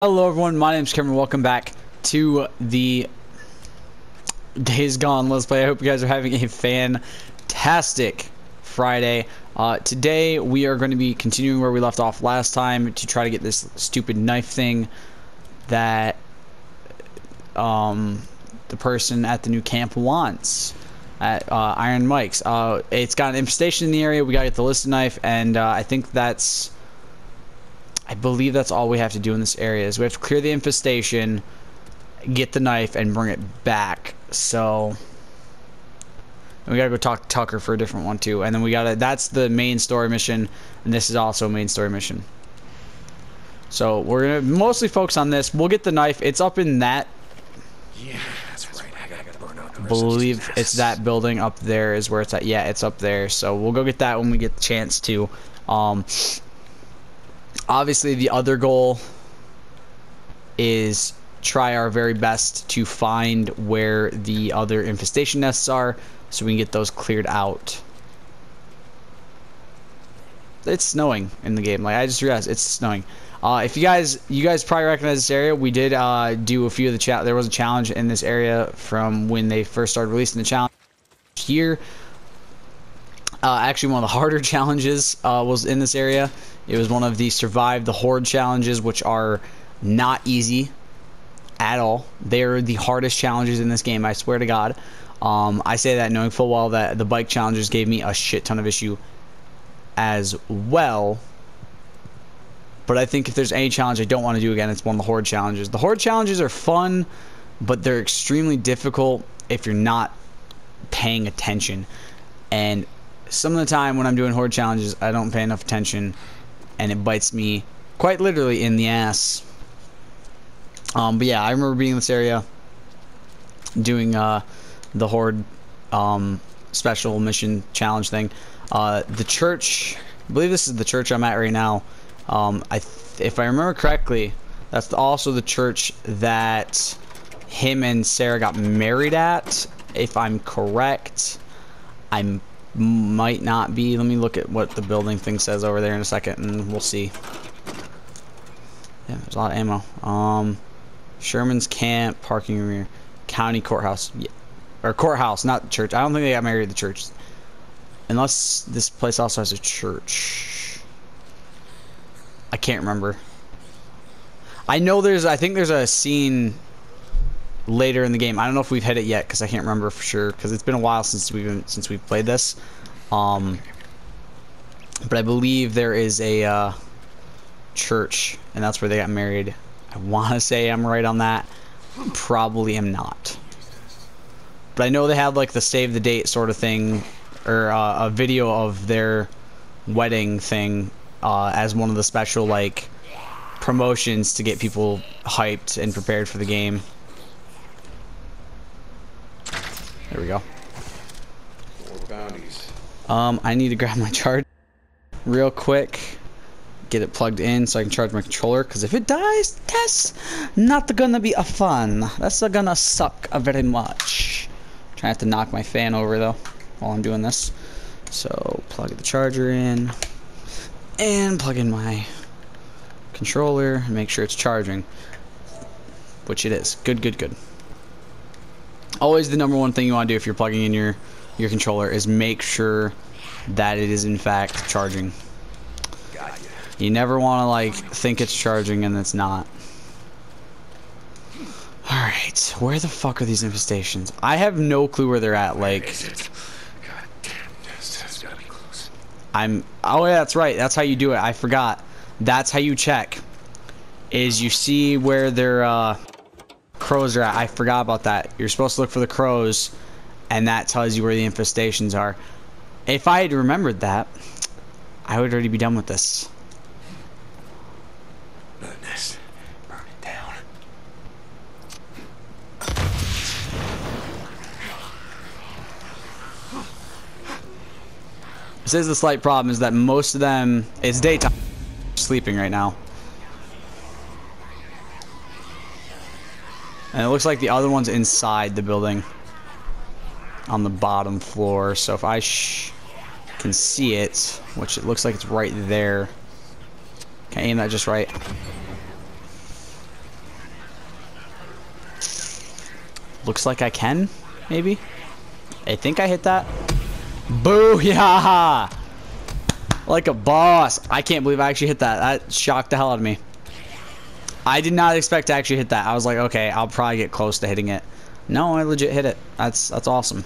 Hello everyone, my name is Cameron. Welcome back to the Days Gone Let's Play. I hope you guys are having a fantastic Friday. Today we are going to be continuing where we left off last time to try to get this stupid knife thing that the person at the new camp wants at Iron Mike's. It's got an infestation in the area. We got to get the listed knife, and I believe that's all we have to do in this area is we have to clear the infestation, get the knife, and bring it back. So and we gotta go talk to Tucker for a different one too. And then that's the main story mission, and this is also a main story mission. So we're gonna mostly focus on this. We'll get the knife. It's up in that. Yeah, that's right. I gotta burn out the Believe it's that building up there is where it's at. Yeah, it's up there. So we'll go get that when we get the chance to. Obviously, the other goal is try our very best to find where the other infestation nests are so we can get those cleared out. It's snowing in the game. Like, I just realized it's snowing. If you guys probably recognize this area. We did do a few of the there was a challenge in this area from when they first started releasing the challenge here. Actually, one of the harder challenges was in this area. It was one of the Survive the Horde challenges, which are not easy at all. They're the hardest challenges in this game, I swear to God. I say that knowing full well that the bike challenges gave me a shit ton of issue as well. But I think if there's any challenge I don't want to do again, it's one of the Horde challenges. The Horde challenges are fun, but they're extremely difficult if you're not paying attention. And some of the time when I'm doing Horde challenges, I don't pay enough attention, and it bites me quite literally in the ass. But yeah, I remember being in this area doing the Horde special mission challenge thing. The church, I believe this is the church I'm at right now. If I remember correctly, that's also the church that him and Sarah got married at, if I'm correct. I might not be. Let me look at what the building thing says over there in a second, and we'll see. Yeah, there's a lot of ammo. Sherman's Camp, parking area, county courthouse. Yeah. Or courthouse, not church. I don't think they got married at the church. Unless this place also has a church. I can't remember. I know I think there's a scene later in the game. I don't know if we've hit it yet because I can't remember for sure because it's been a while since we've played this. But I believe there is a church, and that's where they got married. I want to say I'm right on that. Probably am not. But I know they have like the save the date sort of thing, or a video of their wedding thing as one of the special like promotions to get people hyped and prepared for the game. There we go. More bounties. I need to grab my charger real quick, get it plugged in so I can charge my controller, because if it dies, that's not gonna be a fun. That's gonna suck very much. Trying to knock my fan over though while I'm doing this. So plug the charger in and plug in my controller and make sure it's charging, which it is. Good. Always the number one thing you want to do if you're plugging in your controller is make sure that it is in fact charging. You never want to like think it's charging and it's not. Alright, where the fuck are these infestations? I have no clue where they're at. Like, God damn, that's gotta be close. Oh yeah, that's right. That's how you do it. I forgot. That's how you check. Is you see where their crows are at. I forgot about that. You're supposed to look for the crows, and that tells you where the infestations are. If I had remembered that, I would already be done with this. Goodness. Burn it down. This is the slight problem, is that most of them, it's daytime, sleeping right now. And it looks like the other one's inside the building on the bottom floor. So if I can see it, which it looks like it's right there. Can I aim that just right? Looks like I can, maybe. I think I hit that. Booyah! Like a boss. I can't believe I actually hit that. That shocked the hell out of me. I did not expect to actually hit that. I was like, okay, I'll probably get close to hitting it. No, I legit hit it. That's awesome.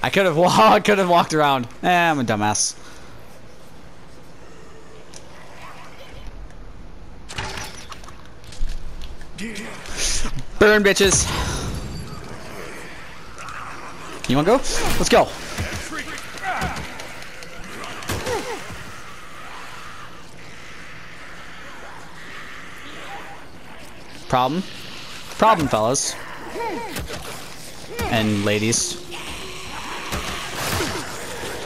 I could have walked around. I'm a dumbass. Burn, bitches. You wanna go? Let's go. Problem, fellas and ladies.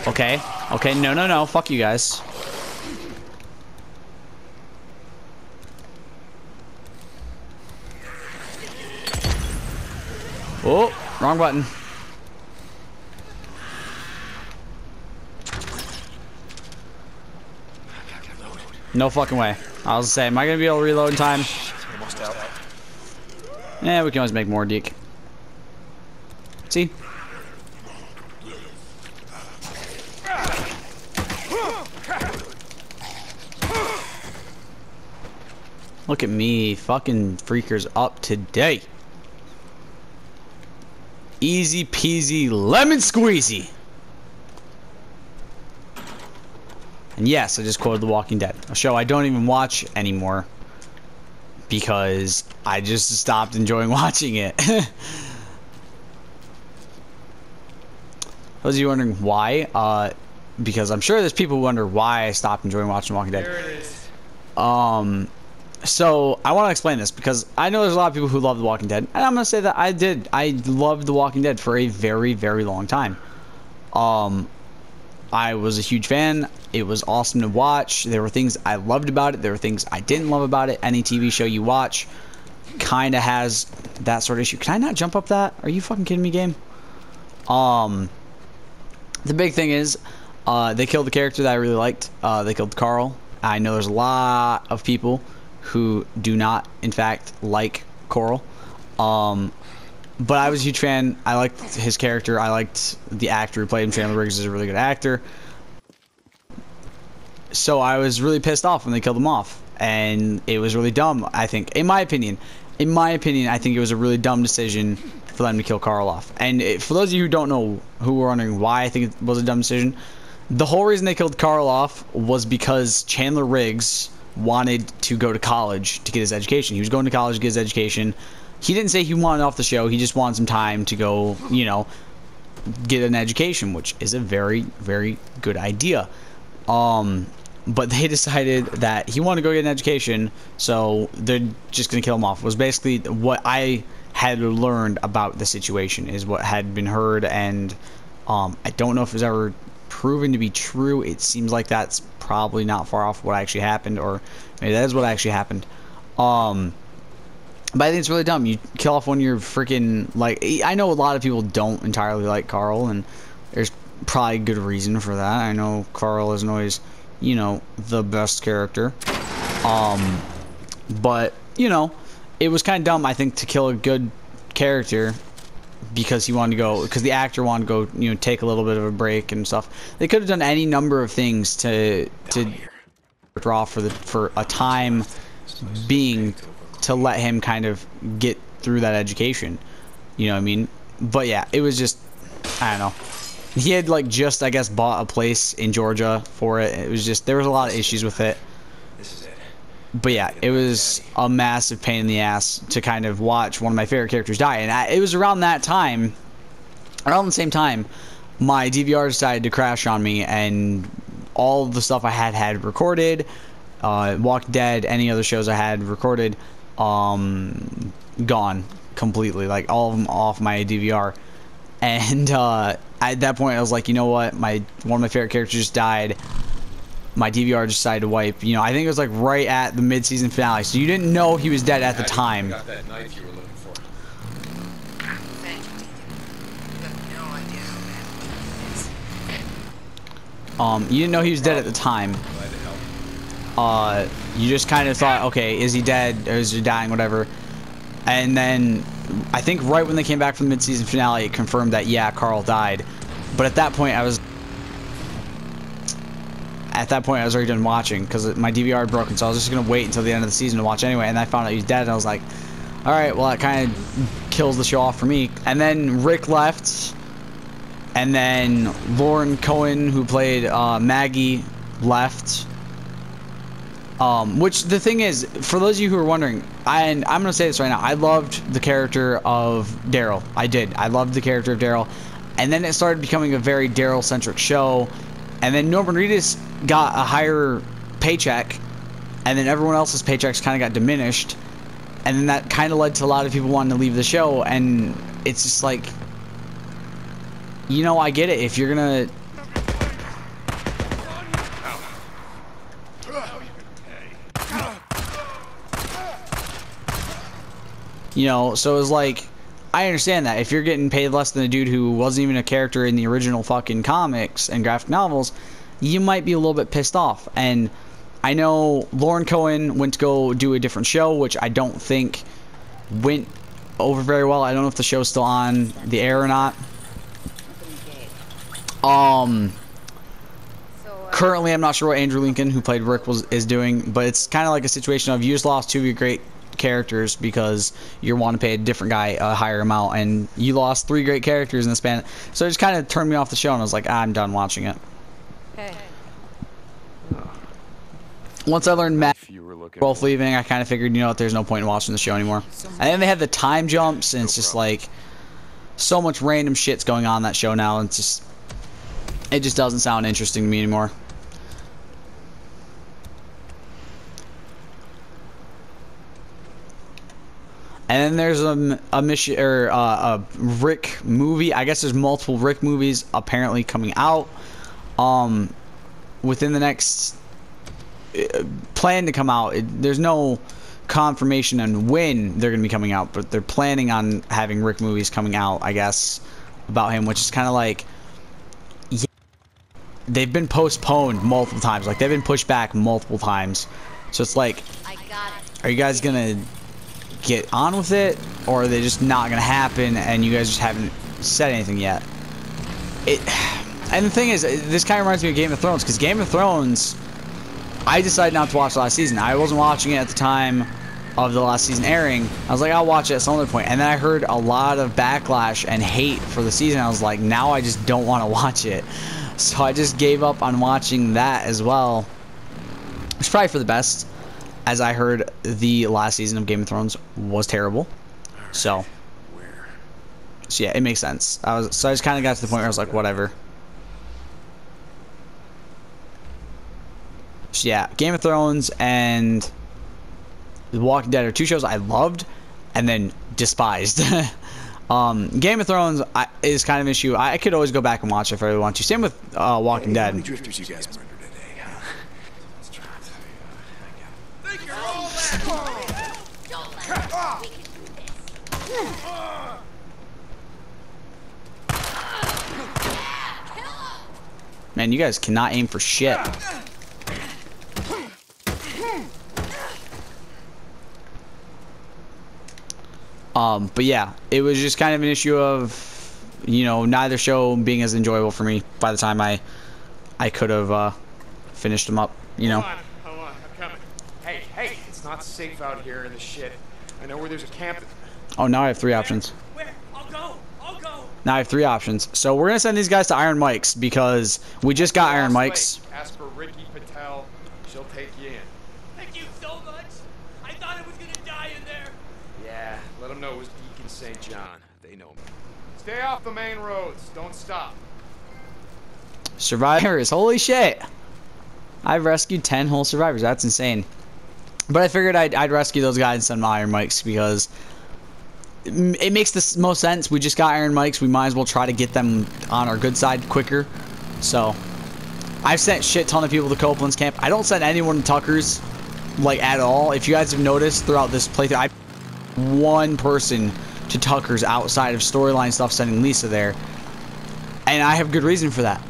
Okay, no, fuck you guys. Oh, wrong button. No fucking way. I was saying, am I gonna be able to reload in time? Yeah, we can always make more, Deke. See? Look at me, fucking freakers up today. Easy peasy lemon squeezy. And yes, I just quoted The Walking Dead, a show I don't even watch anymore because I just stopped enjoying watching it. Those of you wondering why, because I'm sure there's people who wonder why I stopped enjoying watching The Walking Dead. There it is. So I want to explain this because I know there's a lot of people who love The Walking Dead, and I'm gonna say that I did. I loved The Walking Dead for a very, very long time. I was a huge fan. It was awesome to watch. There were things I loved about it. There were things I didn't love about it. Any TV show you watch kind of has that sort of issue. Can I not jump up that? Are you fucking kidding me, game? The big thing is they killed the character that I really liked. They killed Carl. I know there's a lot of people who do not, in fact, like Coral. But I was a huge fan. I liked his character. I liked the actor who played him. Chandler Riggs is a really good actor. So I was really pissed off when they killed him off. And it was really dumb, I think. In my opinion, I think it was a really dumb decision for them to kill Carl off. And for those of you who don't know, who were wondering why I think it was a dumb decision, the whole reason they killed Carl off was because Chandler Riggs wanted to go to college to get his education. He was going to college to get his education. He didn't say he wanted off the show. He just wanted some time to go, you know, get an education, which is a very, very good idea. But they decided that he wanted to go get an education, so they're just going to kill him off. It was basically what I had learned about the situation, is what had been heard, and I don't know if it was ever proven to be true. It seems like that's probably not far off what actually happened, or maybe that is what actually happened. But I think it's really dumb. You kill off one of your freaking, like, I know a lot of people don't entirely like Carl, and there's probably good reason for that. I know Carl isn't always, you know, the best character. But, you know, it was kind of dumb, I think, to kill a good character because he wanted to go, because the actor wanted to go, you know, take a little bit of a break and stuff. They could have done any number of things to draw for a time being to let him kind of get through that education. You know what I mean? But yeah, it was just, I don't know. He had, like, just, I guess, bought a place in Georgia for it. It was just, there was a lot of issues with it. But yeah, it was a massive pain in the ass to kind of watch one of my favorite characters die. And it was around that time, around the same time, my DVR decided to crash on me, and all the stuff I had recorded, Walking Dead, any other shows I had recorded, gone completely. Like, all of them off my DVR. And at that point, I was like, you know what? One of my favorite characters just died. My DVR just decided to wipe. You know, I think it was like right at the mid-season finale, so you didn't know he was dead at the time. Got that knife you were looking for. Thank you. You have no idea how bad it is. You didn't know he was dead at the time. Glad to help. you just kind of thought, okay, is he dead or is he dying, whatever. And then I think right when they came back from the mid-season finale, it confirmed that, yeah, Carl died. But at that point, I was already done watching because my DVR had broken, so I was just gonna wait until the end of the season to watch anyway. And I found out he was dead, and I was like, all right, well, that kind of kills the show off for me. And then Rick left, and then Lauren Cohen, who played Maggie, left. Which the thing is, for those of you who are wondering, and I'm gonna say this right now, I loved the character of Daryl. I did. I loved the character of Daryl, and then it started becoming a very Daryl-centric show. And then Norman Reedus got a higher paycheck, and then everyone else's paychecks kind of got diminished, and then that kind of led to a lot of people wanting to leave the show. And it's just like, you know, I get it. If you're gonna so it was like, I understand that. If you're getting paid less than a dude who wasn't even a character in the original fucking comics and graphic novels, you might be a little bit pissed off. And I know Lauren Cohen went to go do a different show, which I don't think went over very well. I don't know if the show's still on the air or not. Currently, I'm not sure what Andrew Lincoln, who played Rick, is doing, but it's kind of like a situation of you just lost two of your great characters because you want to pay a different guy a higher amount, and you lost three great characters in the span. So it just kind of turned me off the show, and I was like, I'm done watching it. Hey. Once I learned Matt both leaving, I kind of figured, you know what, there's no point in watching the show anymore. And then they had the time jumps, and it's just like so much random shit's going on in that show now, and it just doesn't sound interesting to me anymore. And then there's a Rick movie. I guess there's multiple Rick movies apparently coming out within the next plan to come out. There's no confirmation on when they're going to be coming out, but they're planning on having Rick movies coming out, I guess, about him, which is kind of like, yeah, they've been postponed multiple times. Like, they've been pushed back multiple times. So it's like, are you guys going to get on with it, or are they just not gonna happen and you guys just haven't said anything yet? And the thing is, this kind of reminds me of Game of Thrones, because Game of Thrones, I decided not to watch the last season. I wasn't watching it at the time of the last season airing. I was like, I'll watch it at some other point. And then I heard a lot of backlash and hate for the season. I was like, now I just don't want to watch it. So I just gave up on watching that as well. It's probably for the best, as I heard the last season of Game of Thrones was terrible. So yeah, it makes sense. So I just kind of got to the point where I was like, whatever. So yeah, Game of Thrones and The Walking Dead are two shows I loved and then despised. Game of Thrones is kind of an issue. I could always go back and watch it if I really want to. Same with Walking Dead. How many drifters you guys murdered today, huh? Let's try Man, you guys cannot aim for shit. But yeah, it was just kind of an issue of, you know, neither show being as enjoyable for me by the time I could have finished them up, you know. Hold on, I'm coming. Hey, it's not safe out here in the shit. I know where there's a camp. Oh, now I have three options. Where? I'll go. Now I have three options. So we're gonna send these guys to Iron Mike's because we just got Iron Mike's. Ask for Ricky Patel. She'll take you in. Thank you so much. I thought I was gonna die in there. Yeah, let them know it was Deacon St. John. They know me. Stay off the main roads. Don't stop. Survivors, holy shit! I've rescued 10 whole survivors. That's insane. But I figured I'd rescue those guys and send them to Iron Mike's because it makes the most sense. We just got Iron Mike's. We might as well try to get them on our good side quicker. So I've sent shit ton of people to Copeland's camp. I don't send anyone to Tucker's, like, at all. If you guys have noticed throughout this playthrough, I one person to Tucker's outside of storyline stuff, sending Lisa there, and I have good reason for that.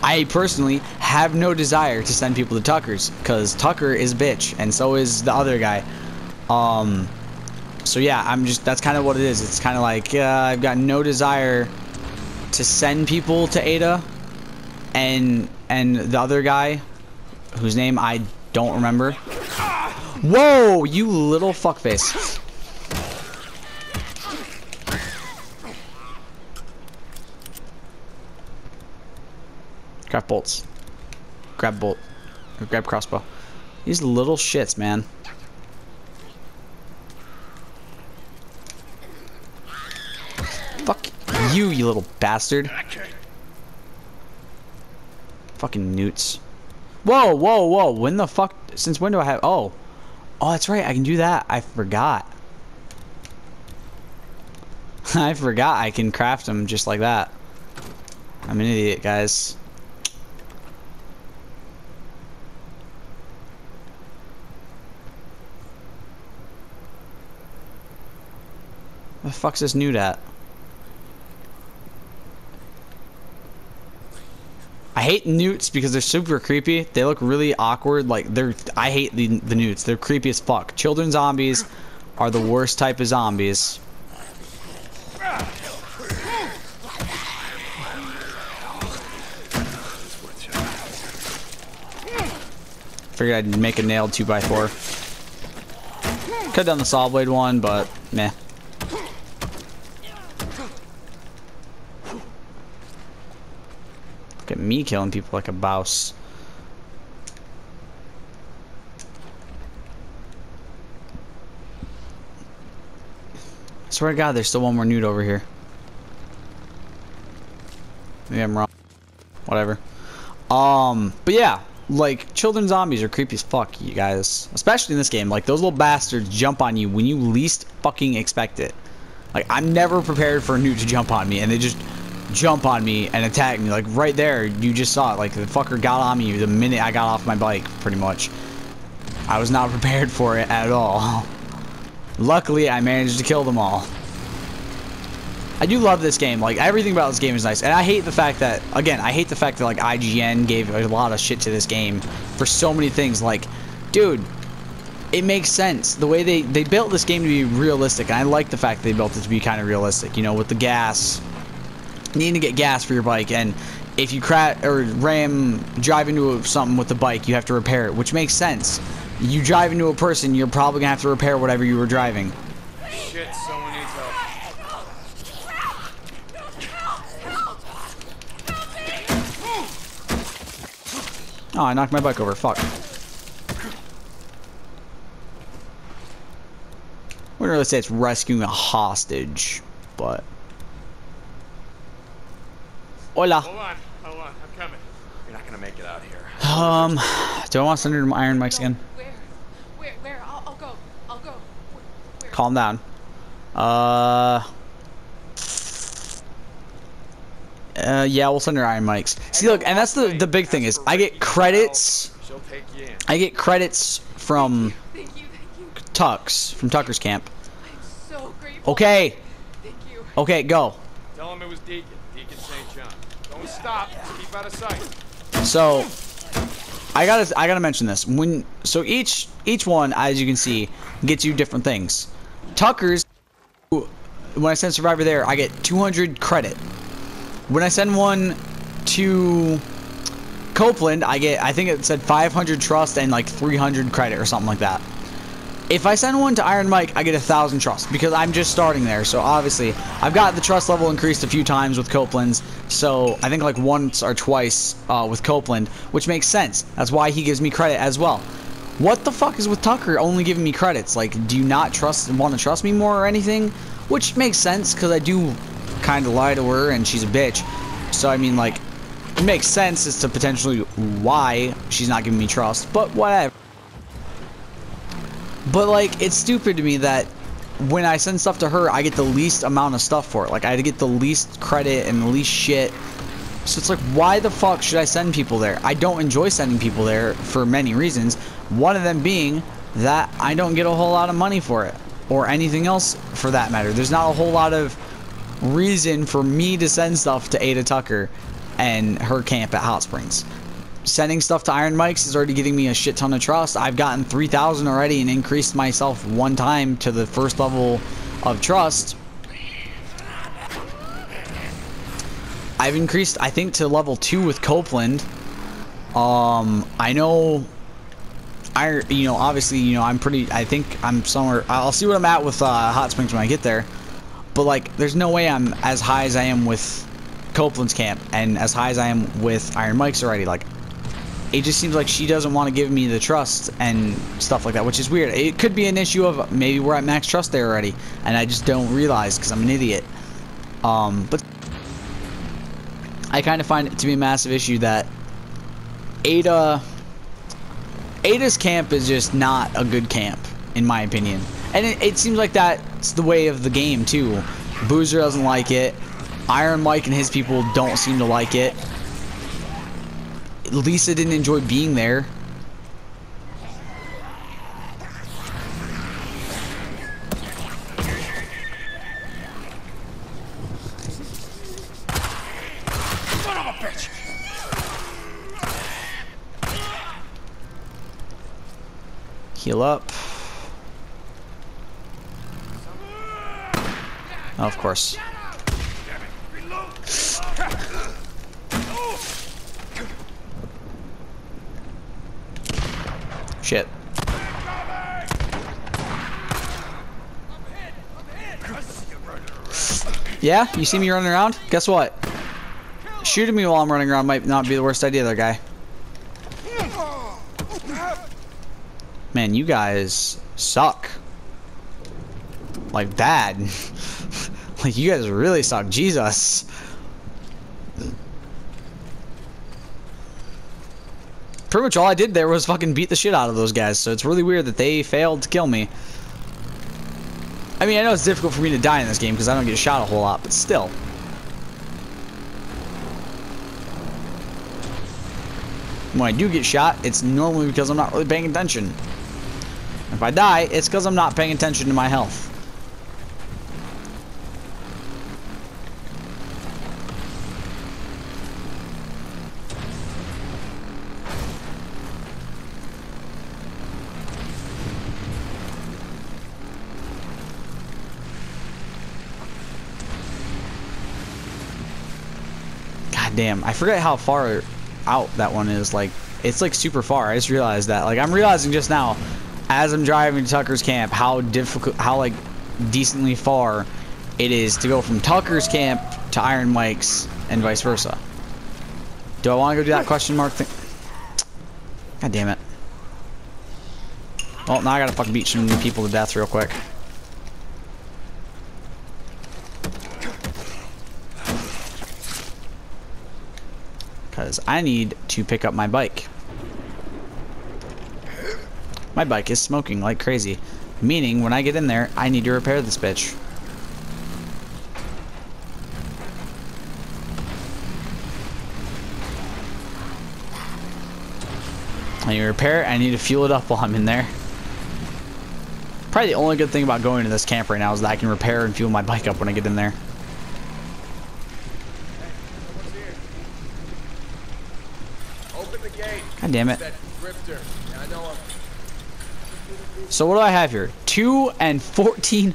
I personally have no desire to send people to Tucker's because Tucker is a bitch and so is the other guy. So yeah, that's kind of what it is. It's kind of like I've got no desire to send people to Ada, and the other guy, whose name I don't remember. Whoa, you little fuckface. Grab bolts. Grab bolt. Or grab crossbow. These little shits, man. Fuck you, you little bastard. Fucking newts. Whoa, whoa, whoa. When the fuck? Since when do I have... Oh, that's right. I can do that. I forgot. I forgot I can craft them just like that. I'm an idiot, guys. Where the fuck's this newt at? I hate newts because they're super creepy. They look really awkward. Like I hate the newts. They're creepy as fuck. Children zombies are the worst type of zombies. Figured I'd make a nailed 2x4. Could have done the saw blade one, but meh. Look at me killing people like a bouse. I swear to God, there's still one more newt over here. Maybe I'm wrong. Whatever. But yeah, like, children zombies are creepy as fuck, you guys. Especially in this game. Like, those little bastards jump on you when you least fucking expect it. Like, I'm never prepared for a newt to jump on me, and they just jump on me and attack me. Like, right there, you just saw it. Like, the fucker got on me the minute I got off my bike, pretty much. I was not prepared for it at all. Luckily, I managed to kill them all. I do love this game. Like, everything about this game is nice. And I hate the fact that, again, I hate the fact that, like, IGN gave a lot of shit to this game for so many things. Like, dude, it makes sense. The way they built this game to be realistic. And I like the fact that they built it to be kind of realistic. You know, with the gas. Needing to get gas for your bike. And if you drive into something with the bike, you have to repair it. Which makes sense. You drive into a person, you're probably going to have to repair whatever you were driving. Shit, someone needs help. Oh, I knocked my bike over. Fuck. Wouldn't really say it's rescuing a hostage, but... Hola. Hold on, I'm coming. You're not gonna make it out here. Do I want to send her to Iron Mike's again? Where? I'll go. Where? Calm down. Yeah, we'll send her Iron Mike's. See, look, and that's the big thing is, I get credits. She'll take you in. I get credits from Thank you. from Tucker's camp. I'm so grateful. Okay. Thank you. Okay, go. Tell him it was Deacon St. John. Don't stop. Keep out of sight. So, I gotta mention this. So each one, as you can see, gets you different things. Tucker's, when I send Survivor there, I get 200 credit. When I send one to Copeland, I think it said 500 trust and like 300 credit or something like that. If I send one to Iron Mike, I get 1,000 trust because I'm just starting there. So obviously, I've got the trust level increased a few times with Copeland's. So I think like once or twice with Copeland, which makes sense. That's why he gives me credit as well. What the fuck is with Tucker only giving me credits? Like, do you not want to trust me more or anything? Which makes sense because I do kind of lie to her and she's a bitch. So I mean, like, it makes sense as to potentially why she's not giving me trust, but whatever. But like, it's stupid to me that when I send stuff to her, I get the least amount of stuff for it. Like, I get the least credit and the least shit. So it's like, why the fuck should I send people there? I don't enjoy sending people there for many reasons. One of them being that I don't get a whole lot of money for it, or anything else for that matter. There's not a whole lot of reason for me to send stuff to Ada Tucker and her camp at Hot Springs. sending stuff to Iron Mike's is already getting me a shit ton of trust. I've gotten 3,000 already and increased myself one time to the first level of trust. I've increased, I think, to level 2 with Copeland. I know, obviously, I'm pretty, I think I'm somewhere, I'll see what I'm at with Hot Springs when I get there. But, like, there's no way I'm as high as I am with Copeland's camp and as high as I am with Iron Mike's already. Like, it just seems like she doesn't want to give me the trust and stuff like that, which is weird. It could be an issue of maybe we're at max trust there already, and I just don't realize because I'm an idiot. But I kind of find it to be a massive issue that Ada's camp is just not a good camp, in my opinion. And it seems like that's the way of the game, too. Boozer doesn't like it. Iron Mike and his people don't seem to like it. Lisa didn't enjoy being there. Son of a bitch! Heal up. Oh, of course. Shit. Yeah, you see me running around? Guess what? Shooting me while I'm running around might not be the worst idea there, guy. Man, you guys suck. Like bad. Like you guys really suck. Jesus. Pretty much all I did there was fucking beat the shit out of those guys, so it's really weird that they failed to kill me. I mean, I know it's difficult for me to die in this game because I don't get shot a whole lot, but still. When I do get shot, it's normally because I'm not really paying attention. If I die, it's because I'm not paying attention to my health. Damn, I forget how far out that one is. Like, it's like super far. I just realized that. Like, I'm realizing just now, as I'm driving to Tucker's camp, how difficult, how like decently far it is to go from Tucker's camp to Iron Mike's and vice versa. Do I want to go do that question mark thing? God damn it. Well, now I gotta fucking beat some people to death real quick. Because I need to pick up my bike. My bike is smoking like crazy. Meaning, when I get in there, I need to repair this bitch. I need to repair it, I need to fuel it up while I'm in there. Probably the only good thing about going to this camp right now is that I can repair and fuel my bike up when I get in there. God damn it. So what do I have here? 2 and 14.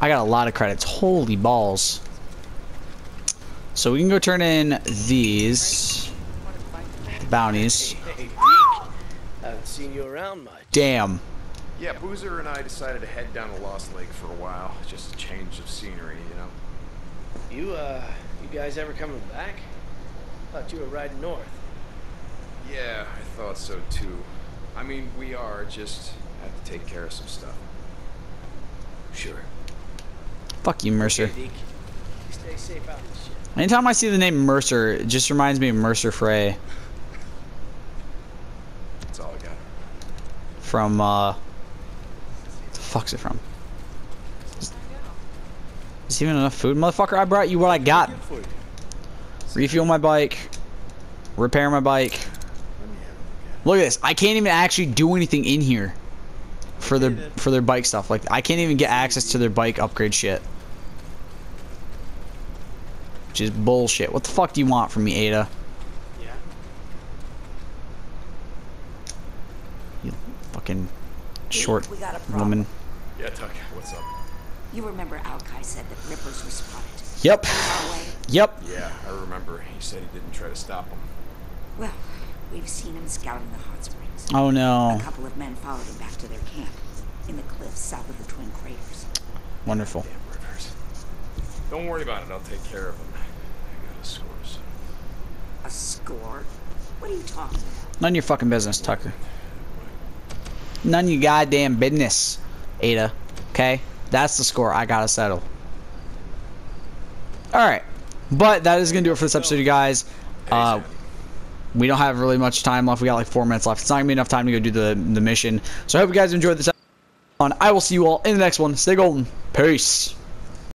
I got a lot of credits. Holy balls. So we can go turn in these bounties. Hey, Deke. Haven't seen you around much. Damn. Yeah, Boozer and I decided to head down to Lost Lake for a while. Just a change of scenery, you know? You guys ever coming back? Thought you were riding north. Yeah, I thought so too. I mean, we are, just have to take care of some stuff. Sure. Fuck you, Mercer. Hey, Deke. You stay safe out of this shit. Anytime I see the name Mercer, it just reminds me of Mercer Frey. That's all I got. From, what the fuck's it from? Is even enough food? Motherfucker, I brought you what I got. Refuel my bike. Repair my bike. Look at this. I can't even actually do anything in here for their bike stuff. Like, I can't even get access to their bike upgrade shit. Which is bullshit. What the fuck do you want from me, Ada? Yeah. Fucking short We got a problem. woman. Yeah, Tuck, what's up? You remember Alkai said that Rippers were spotted. Yep. Our way. Yep. Yeah, I remember. He said he didn't try to stop him. Well, we've seen him scouting the hot springs. Oh A no. couple of men followed him back to their camp in the cliffs south of the Twin Craters. Wonderful. Damn Rivers. Don't worry about it. I'll take care of him. I got a score. So. A score? What are you talking about? None of your fucking business, Tucker. None of your goddamn business, Ada. Okay? That's the score I gotta settle. Alright. But that is gonna do it for this episode, you guys. We don't have really much time left. We got like 4 minutes left. It's not gonna be enough time to go do the mission. So I hope you guys enjoyed this episode. I will see you all in the next one. Stay golden. Peace.